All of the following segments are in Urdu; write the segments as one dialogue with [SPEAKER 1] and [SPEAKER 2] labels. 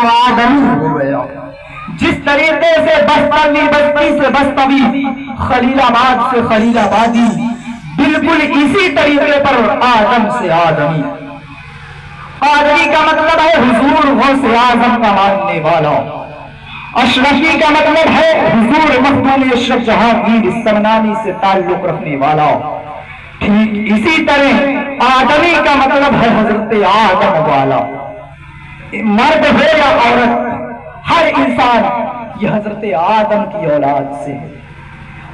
[SPEAKER 1] تو آدمی ہو گیا. جس طریقے سے بستی سے بستوی، خلیل آباد سے خلیل آبادی، بالکل اسی طریقے پر آدم سے آدمی. آدمی کا مطلب ہے حضور غوث اعظم کا ماننے والا. اشرفی کا مطلب ہے حضور مخدوم اشرف جہانگیر سمنانی سے تعلق رکھنے والا. ٹھیک اسی طرح آدمی کا مطلب ہے حضرت آدم والا. مرد ہو یا عورت، ہر انسان یہ حضرت آدم کی اولاد سے ہے.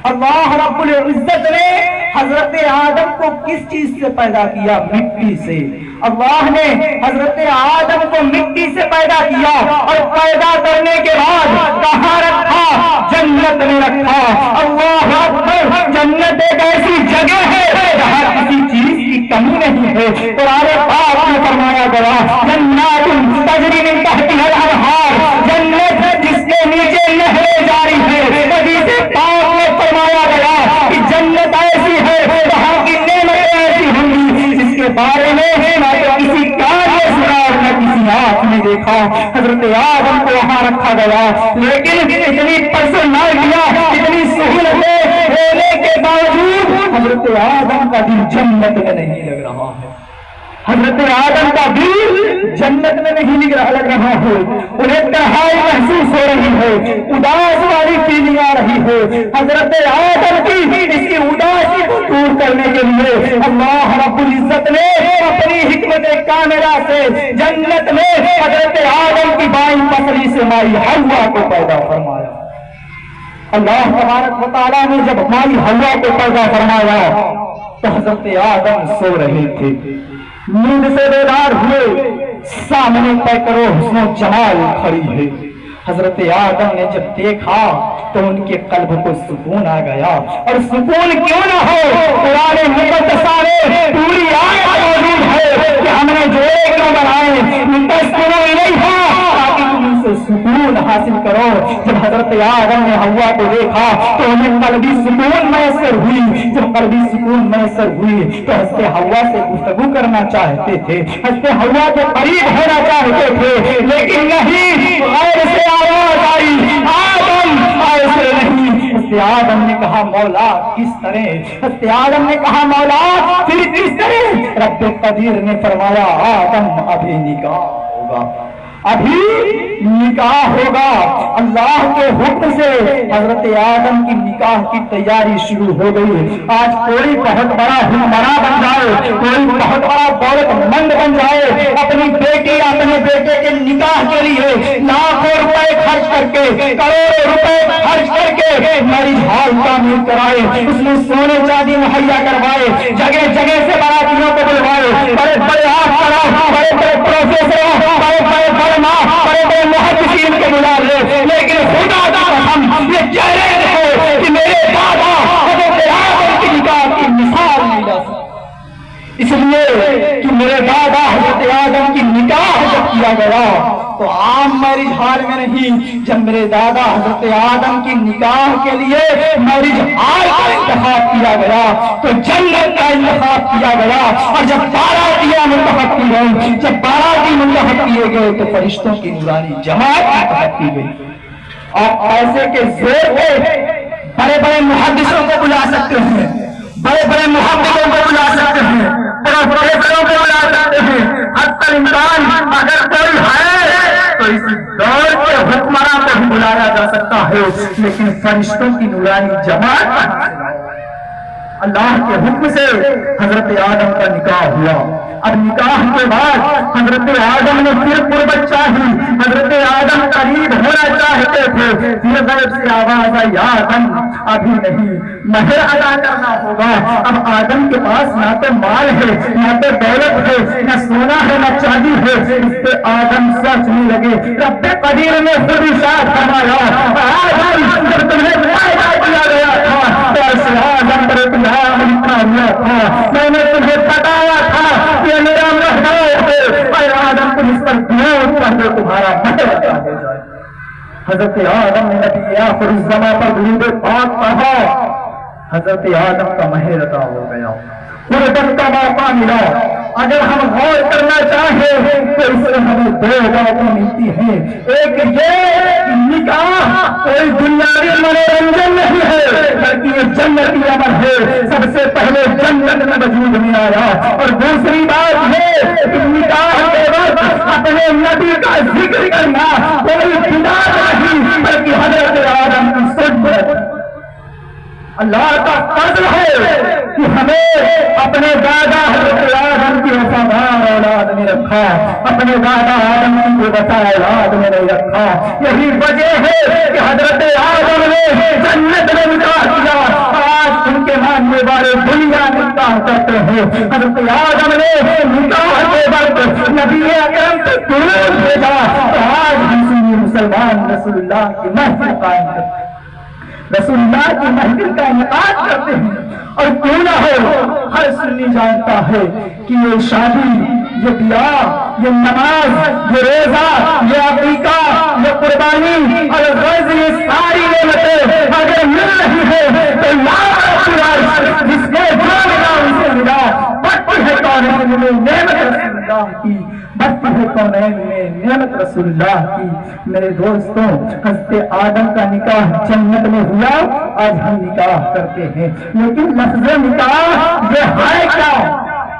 [SPEAKER 1] اللہ رب العزت نے حضرت آدم کو کس چیز سے پیدا کیا؟ مٹی سے. اللہ نے حضرت آدم کو مٹی سے پیدا کیا اور پیدا کرنے کے بعد کہاں رکھا؟ جنت میں رکھا. اللہ اکبر. جنت ایک ایسی جگہ ہے جہاں کسی چیز کی کمی نہیں ہے. قرآن پاک میں فرمایا گیا جنات تجری من تحتها الانہار، جنت جس کے نیچے نہریں جاری ہے. حدیث پاک میں فرمایا گیا کہ جنت ایسی ہے جہاں کی نعمتیں ایسی ہوں گی جس کے بارے میں نہ تو کسی کان نے سنا اور نہ کسی آنکھ نے دیکھا. حضرت آدم کو وہاں رکھا گیا، لیکن اتنی پرسنالٹیاں، اتنی سہولتیں ہونے کے باوجود حضرت آدم کا دل جنت میں نہیں لگ رہا ہے. حضرت آدم کا دل جنت میں نہیں لگ رہا ہے. انہیں تنہائی محسوس ہو رہی ہے، اداس والی فیلنگ آ رہی ہے. حضرت آدم کی اس کی اداسی کو دور کرنے کے لیے اللہ رب العزت نے اپنی حکمت کاملہ سے جنت میں حضرت آدم کی بائیں پسلی سے مائی حوا کو پیدا فرمایا. اللہ تبارک و تعالیٰ نے جب مائی حوا کو پیدا فرمایا تو حضرت آدم سو رہے تھے. نیند سے بیدار ہوئے، سامنے طے کرو حسن و جمال کھڑی ہے. حضرت آدم نے جب دیکھا تو ان کے قلب کو سکون آ گیا. اور سکون کیوں نہ ہو، قرآن مقدسہ میں پوری آیت موجود ہے کہ ہم نے جوڑے کیوں بنائے، لتسکنوا الیہا، تاکہ تم ان سے سکون حاصل کرو. جب حضرت آدم نے حوا کو دیکھا تو انہیں قلبی سکون میسر ہوئی. جب قلبی سکون میسر ہوئی تو حضرت حوا سے گفتگو کرنا چاہتے تھے، حضرت حوا کے قریب ہونا چاہتے تھے، لیکن نہیں، غیر سے آواز آئی آدم، ایسے نہیں. حضرت آدم نے کہا مولا کس طرح؟ حضرت آدم نے کہا مولا پھر کس طرح؟ رب قدیر نے فرمایا آدم ابھی نکاح ہوگا، ابھی نکاح ہوگا. اللہ کے حکم سے حضرت آدم کی نکاح کی تیاری شروع ہو گئی. آج کوئی بہت بڑا حکمراں بن جائے، کوئی بہت بڑا دولت مند بن جائے، اپنی بیٹی اپنے بیٹے کے نکاح کے لیے لاکھوں روپے خرچ کر کے، کروڑوں روپے خرچ کر کے میرج ہال تعمیر کرائے، اس میں سونے چاندی مہیا کروائے، جگہ جگہ سے باراتیوں کو بلوائے، بڑے بڑے افسروں، بڑے بڑے پروفیسروں، بڑے بڑے بڑے بڑے محدثین کے بلا لے، لیکن خدا کا قسم یہ چیلنج ہے کہ میرے دادا حضرت آدم کی نکاح کی مثال نہیں لا سکتا. اس لیے کہ میرے دادا حضرت آدم کی نکاح جب کیا گیا تو عام میرج ہال میں نہیں، جب میرے دادا حضرت آدم کی نکاح کے لیے میرج ہال کا انتخاب کیا گیا تو جنت کا انتخاب کیا گیا. اور جب باراتیاں منتخب کی گئی، جب باراتی منتخب کیے گئے تو فرشتوں کی نورانی جماعت منتخب کی گئی. اور ایسے کے زور پہ بڑے بڑے محدثوں کو بلا سکتے ہیں، بڑے بڑے محدثوں کو بلا سکتے ہیں، پروفیسروں کو بلا سکتے ہیں. حتی الامکان اگر کوئی ہے تو اس دور کے حکمراں کو بھی بلایا جا سکتا ہے، لیکن فرشتوں کی نورانی جماعت اللہ کے حکم سے حضرت آدم کا نکاح ہوا. اب نکاح کے بعد حضرت آدم نے پھر قربت چاہی، حضرت آدم قریب ہونا چاہتے تھے. پھر غیب سے آواز آئی آدم ابھی نہیں، مہر ادا کرنا ہوگا. اب آدم کے پاس نہ تو مال ہے، نہ تو دولت ہے، نہ سونا ہے، نہ چاندی ہے. اس پہ آدم سوچنے لگے. رب قدیر نے خود ارشاد فرمایا آدم جب تمہیں پیدا کیا گیا تھا تو آدم پر اتحاد لکھا ہوا تھا، میں نے تمہیں بتایا تھا کہ میرا محبوب ہے اور آدم تم اس پر دیوت پہلے تمہارا مہر ادا ہو جائے. حضرت آدم نے نبی آخر الزمان پر درود پاک پڑھا، حضرت آدم کا مہر ادا ہو گیا، قربت کا موقع ملا. اگر ہم غور کرنا چاہیں تو اس سے ہمیں دو باتیں ملتی ہیں. ایک یہ نکاح کوئی دنیاوی منورنجن نہیں ہے بلکہ یہ جنتی عمل ہے. سب سے پہلے جنت میں وجود میں آیا. اور دوسری بات یہ کہ نکاح کے وقت اپنے نبی کا ذکر کرنا کوئی بدعت نہیں بلکہ حضرت آدم کی سنت. اللہ کا فضل ہے کہ ہمیں اپنے دادا حضرت آدم کی وفادار اولاد میں رکھا, اپنے دادا آدم کی وفا اولاد میں نہیں رکھا. یہی وجہ ہے کہ حضرت آدم نے جنت میں نکاح کیا. آج ان کے ماننے والے دنیا میں نکاح کرتے ہیں. حضرت آدم نے نکاح کے وقت نبی اکرم کو درود بھیجا. آج ہم مسلمان رسول اللہ کی محفل قائم کرتے ہیں, رسول اللہ کی محفل کا انعقاد کرتے ہیں. اور کیوں نہ ہو, ہر سنی جانتا ہے کہ یہ شادی, یہ بیاہ, یہ نماز, یہ روزہ, یہ عقیقہ, یہ قربانی اور غرض, یہ ساری نعمتیں اگر مل رہی ہے تو جس نے جو ملا اسے ملا. بڑھتی ہے کونین میں نعمت رسول اللہ کی, بڑھتی ہے کونین میں نعمت رسول اللہ کی. میرے دوستوں, حضرت آدم کا نکاح جنت میں ہوا, آج ہم نکاح کرتے ہیں. لیکن لفظ نکاح یہ ہے کیا؟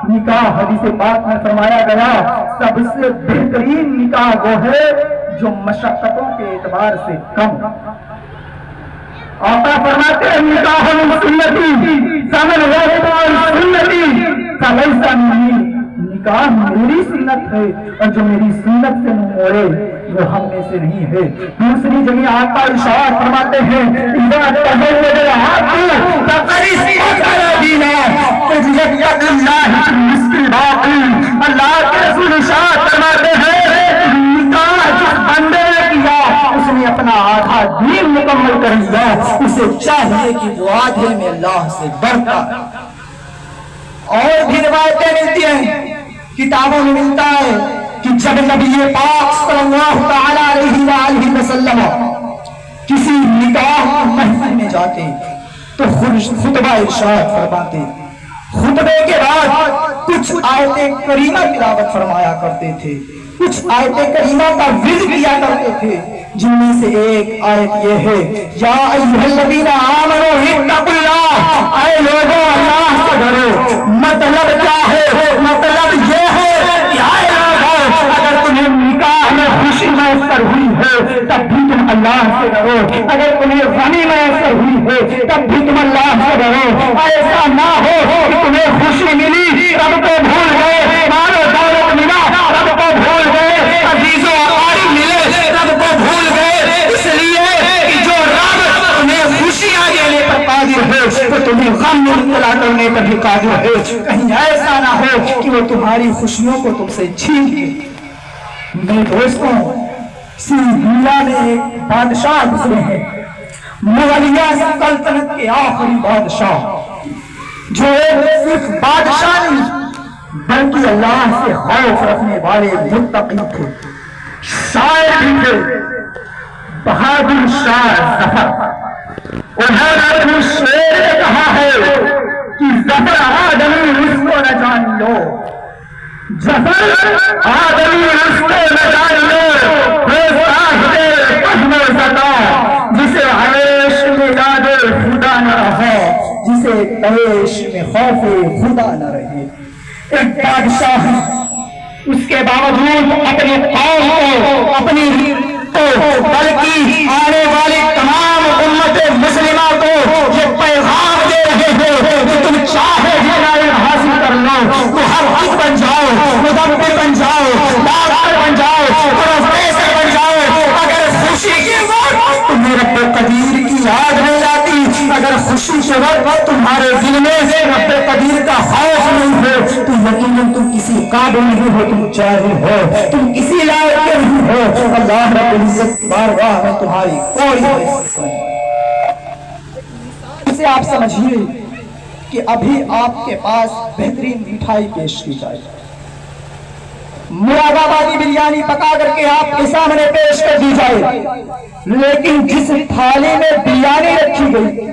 [SPEAKER 1] نکاح حدیث پاک میں فرمایا گیا سب سے بہترین نکاح وہ ہے جو مشقتوں کے اعتبار سے کم. آقا فرماتے ہیں نکاح سنتی سمن سنتی فلیس منی, نکاح میری سنت ہے اور جو میری سنت سے منہ موڑے وہ ہم میں سے نہیں ہے. دوسری جگہ آقا ارشاد فرماتے ہیں اذا تزوج العبد فقد دینا تجلت اللہ مثل باقی. اللہ کے رسول ارشاد فرماتے ہیں نکاح جس بندے نے کیا اس نے اپنا آدھا دین مکمل کر لیا. اسے چاہیے کہ وہ آدھے میں اللہ سے بڑھتا. اور بھی روایتیں ملتی ہیں, کتابوں میں ملتا ہے کہ جب نبی پاک صلی اللہ تعالی علیہ وآلہ وسلم کسی نکاح محفل میں جاتے تو خطبہ ارشاد فرماتے. خطبے کے بعد کچھ آیت کریمہ تلاوت فرمایا کرتے تھے, کچھ آیت کریمہ کا ذکر کیا کرتے تھے, جن میں سے ایک آیت یہ ہے یا ایھا الذین آمنوا اتقوا اللہ, اے لوگوں اللہ سے ڈرو. مطلب کیا ہے؟ مطلب یہ ہے کہ اے لوگوں اگر تمہیں نکاح میں خوشی میسر ہوئی ہے تب بھی تم اللہ سے ڈرو, اگر تمہیں غمی میسر ہوئی ہے تب بھی تم اللہ سے ڈرو. ایسا نہ ہو کہ تمہیں خوشی ملی رب کو بھول گئے, مال و دولت ملا رب کو بھول گئے, عزیز و اقارب ملے رب کو بھول گئے. اس لیے کہ جو رب تمہیں خوشیاں دینے پر قادر ہے تو تمہیں غم مبتلا کرنے پر بھی قادر ہے. کہیں ایسا نہ ہو کہ وہ تمہاری خوشیوں کو تم سے چھین لے. میرے دوستوں, سیریا میں ایک بادشاہ گزرے ہیں, مغلیہ سلطنت کے آخری بادشاہ, جو صرف بادشاہ نہیں بلکہ اللہ سے خوف رکھنے والے متقی تھے, شاعر بھی تھے, بہادر شاعر ظفر. انہوں نے اپنے شعر میں کہا ہے کہ ظفر آدمی اس کو نہ جان لو, ظفر آدمی اس کو نہ جان لو, جسے عیش میں یاد خدا نہ رہا, جسے عیش میں خوف خدا نہ رہے. ایک بادشاہ اس کے باوجود اپنے قوم کو, اپنی بلکہ آنے والی تمام امت مسلمہ کو یہ پیغام دے رہے ہیں کہ تم چاہے جتنا علم حاصل کر لو, محقق بن جاؤ, مدبر بن جاؤ, ڈاکٹر بن جاؤ, پروفیسر بن جاؤ, اگر خوشی کے وقت تمہیں رب قدیر کی یاد نہیں آتی, اگر خوشی کے وقت تمہارے دل میں رب قدیر کا خوف نہیں ہے تو یقیناً تم کسی قابل نہیں ہو, تم جاہل ہو, تم کسی لائق کے نہیں ہو. اللہ رب العزت بارگاہ میں تمہاری کوئی حیثیت نہیں. اسے آپ سمجھیے کہ ابھی آپ کے پاس بہترین مٹھائی پیش کی جائے, مراد آبادی بریانی پکا کر کے آپ کے سامنے پیش کر دی جائے, لیکن جس تھالی میں بریانی رکھی گئی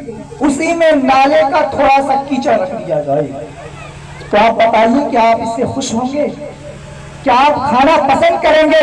[SPEAKER 1] اسی میں نالے کا تھوڑا سا کیچڑ رکھ دیا جائے, تو آپ بتائیے کہ آپ اس سے خوش ہوں گے؟ کیا آپ کھانا پسند کریں گے؟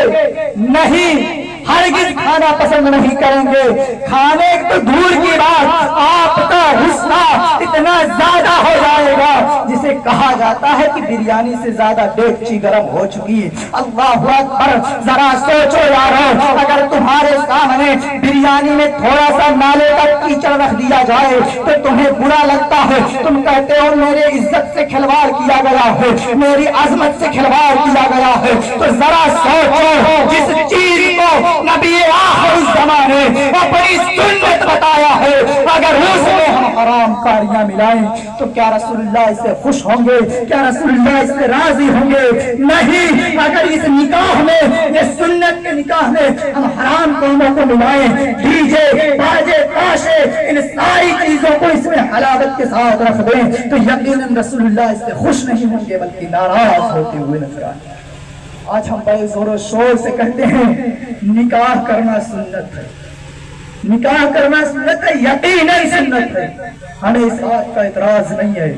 [SPEAKER 1] نہیں، ہرگز کھانا پسند نہیں کریں گے۔ کھانے تو دور کی بات، آپ کا غصہ اتنا زیادہ ہو جائے گا جسے کہا جاتا ہے کہ بریانی سے زیادہ دیگچی گرم ہو چکی۔ اللہ اکبر، ذرا سوچو یارو، اگر تمہارے سامنے بریانی میں تھوڑا سا نالے کا کیچڑ رکھ دیا جائے تو تمہیں برا لگتا ہے؟ تم کہتے ہو میرے عزت سے کھلواڑ کیا گیا ہے، میری عظمت سے کھلواڑ کیا گیا ہے۔ تو ذرا سوچو، جس چیز کو نبی آخر الزمانے اپنی سنت بتایا ہے، اگر اس میں ہم حرام کاریاں ملائیں تو کیا رسول اللہ اس سے خوش ہوں گے؟ کیا رسول اللہ اس سے راضی ہوں گے؟ نہیں۔ اگر اس نکاح میں، یہ سنت کے نکاح میں ہم حرام کاموں کو ملائیں، ڈی جے، باجے، تاشے، ان ساری چیزوں کو اس میں حلاوت کے ساتھ رکھ دیں تو یقیناً رسول اللہ اس سے خوش نہیں ہوں گے بلکہ ناراض ہوتے ہوئے نظر آئیں۔ آج ہم بڑے زور و شور سے کہتے ہیں نکاح کرنا سنت ہے، نکاح کرنا سنت ہے، یقیناً سنت ہے، ہمیں اس بات کا اعتراض نہیں ہے،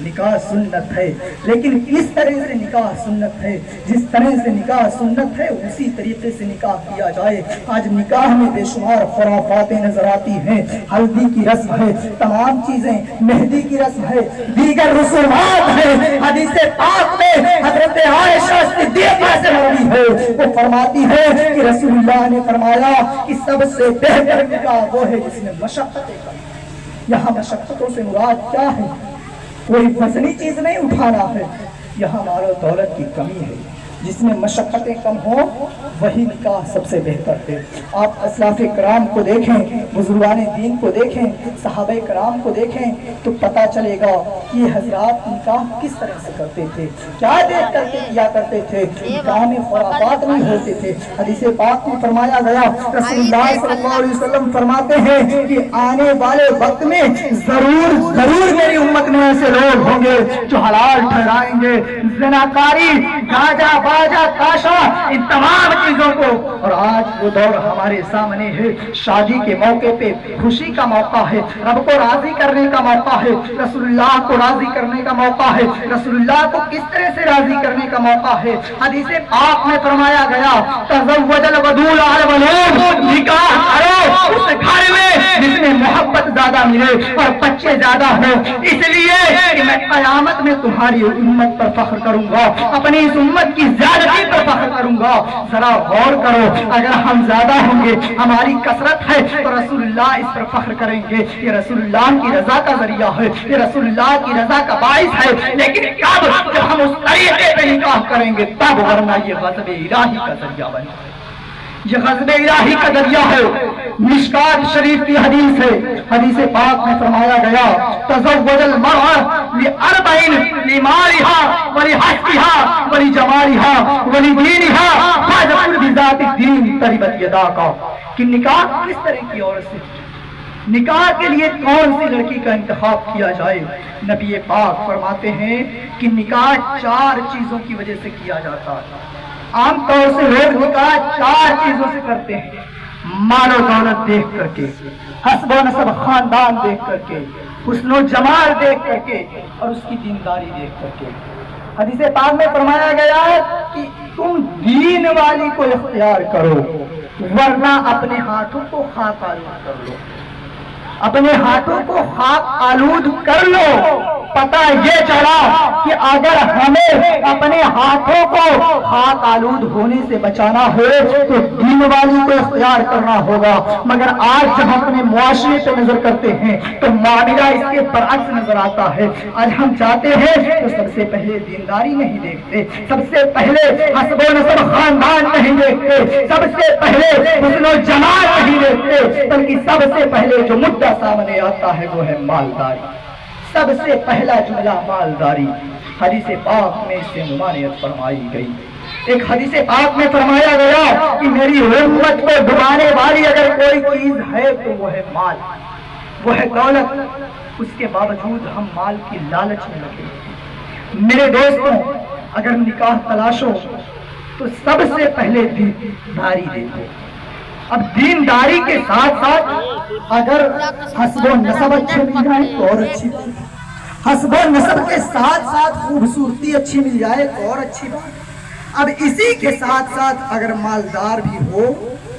[SPEAKER 1] نکاح سنت ہے، لیکن اس طرح سے نکاح سنت ہے، جس طرح سے نکاح سنت ہے اسی طریقے سے نکاح کیا جائے۔ آج نکاح میں بے شمار خرافاتیں نظر آتی ہیں، ہلدی کی رسم ہے، تمام چیزیں، مہندی کی رسم ہے، دیگر رسومات ہیں۔ حدیث پاک میں حضرت عائشہ صدیقہ سے مروی ہے، وہ فرماتی ہے کہ رسول اللہ نے فرمایا کہ سب سے بہتر نکاح وہ ہے جس میں مشقتیں کم۔ یہاں مشقتوں سے مراد کیا ہے؟ کوئی وزنی چیز نہیں اٹھانا ہے، یہاں مال و دولت کی کمی ہے، جس میں مشقتیں کم ہوں وہی نکاح سب سے بہتر ہے۔ آپ اسلاف کرام کو دیکھیں، بزرگان دین کو دیکھیں، صحابہ کرام کو دیکھیں تو پتہ چلے گا کہ یہ حضرات نکاح کس طرح سے کرتے تھے، کیا دیکھ کر کے کیا کرتے تھے۔ نکاح میں خرافات نہیں ہوتے تھے۔ حدیث پاک میں فرمایا گیا، رسول اللہ صلی اللہ علیہ وسلم فرماتے ہیں کہ آنے والے وقت میں ضرور میری امت میں ایسے لوگ ہوں گے جو حلال ٹھہرائیں گے زناکاری، گاجا، باجا، تاشا، ان تمام چیزوں کو۔ اور آج وہ دور ہمارے سامنے ہے، شادی کے موقع پہ خوشی کا موقع ہے، رب کو راضی کرنے کا موقع ہے، رسول اللہ کو راضی کرنے کا موقع ہے، رسول اللہ کو کس طرح سے راضی کرنے کا موقع ہے۔ حدیث پاک میں فرمایا گیا، تزوج الودود الولود، نکاح کرو اس گھر میں جس میں محبت زیادہ ملے اور بچے زیادہ ہوں، اس لیے کہ میں قیامت میں تمہاری امت پر فخر کروں گا، اپنی اس امت کی زیادتی پر فخر کروں گا۔ ذرا غور کرو، اگر ہم زیادہ ہوں گے، ہماری کثرت ہے تو رسول اللہ اس پر فخر کریں گے، یہ رسول اللہ کی رضا کا ذریعہ ہے، یہ رسول اللہ کی رضا کا باعث ہے۔ لیکن کب؟ جب ہم اس طریقے پہ نکاح کریں گے تب، ورنہ یہ غضب الہی کا ذریعہ بنے گا، یہ غضب الہی کا ذریعہ ہے۔ مشکات شریف کی حدیث ہے، حدیث پاک میں فرمایا گیا، تزوج المرأة لأربعین، لمالها ولحسبها ولجمالها ولدینها فاظفر بذات الدین تربت یداک۔ کہ نکاح کس طرح کی عورت سے، نکاح کے لیے کون سی لڑکی کا انتخاب کیا جائے؟ نبی پاک فرماتے ہیں کہ نکاح 4 چیزوں کی وجہ سے کیا جاتا ہے۔ عام طور سے لوگ نکاح 4 چیزوں سے کرتے ہیں، مال و دولت دیکھ کر کے، حسب و نسب خاندان دیکھ کر کے، حسن و جمال دیکھ کر کے، اور اس کی دینداری دیکھ کر کے۔ حدیث پاک میں فرمایا گیا ہے کہ تم دین والی کو اختیار کرو ورنہ اپنے ہاتھوں کو خاک آلود کر لو، اپنے ہاتھوں کو خاک آلود کر لو۔ پتہ یہ چلا کہ اگر ہمیں اپنے ہاتھوں کو خاک آلود ہونے سے بچانا ہو تو دین والی کو اختیار کرنا ہوگا، مگر آج جب ہم اپنے معاشرے پہ نظر کرتے ہیں تو معاملہ اس کے برعکس نظر آتا ہے۔ آج ہم چاہتے ہیں تو سب سے پہلے دینداری نہیں دیکھتے، سب سے پہلے حسب و نسب خاندان نہیں دیکھتے، سب سے پہلے حسن و جمال نہیں دیکھتے، بلکہ سب سے پہلے جو مدعا سامنے آتا ہے وہ ہے مالداری۔ سب سے پہلا جملہ مالداری۔ حدیث پاک میں اس سے ممانعت فرمائی گئی۔ ایک حدیث پاک میں فرمایا گیا کہ میری امت کو ڈبانے والی اگر کوئی چیز ہے تو وہ ہے مال، وہ ہے دولت۔ اس کے باوجود ہم مال کی لالچ میں لگے۔ میرے دوستوں، اگر نکاح تلاش ہو تو سب سے پہلے دینداری دیکھو۔ اب دینداری کے ساتھ ساتھ اگر حسب و نسب اچھے مل جائیں تو اور اچھی،
[SPEAKER 2] حسب و نسب کے ساتھ ساتھ خوبصورتی اچھی مل جائے اور اچھی بات. اب اسی کے ساتھ ساتھ اگر مالدار بھی ہو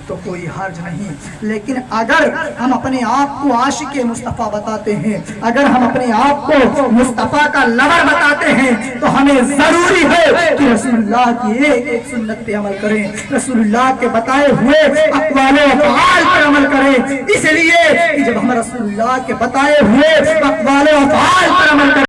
[SPEAKER 2] تو کوئی حرج نہیں. لیکن اگر ہم اپنے آپ کو عاشق مصطفیٰ بتاتے ہیں، اگر ہم اپنے آپ کو مصطفیٰ کا لور بتاتے ہیں، تو ہمیں ضروری ہے کہ رسول اللہ کی ایک ایک سنت پہ عمل کریں، رسول اللہ کے بتائے ہوئے اقوال و افعال پر عمل کریں. اس لیے کہ جب ہم رسول اللہ کے بتائے ہوئے اقوال و افعال پر عمل کریں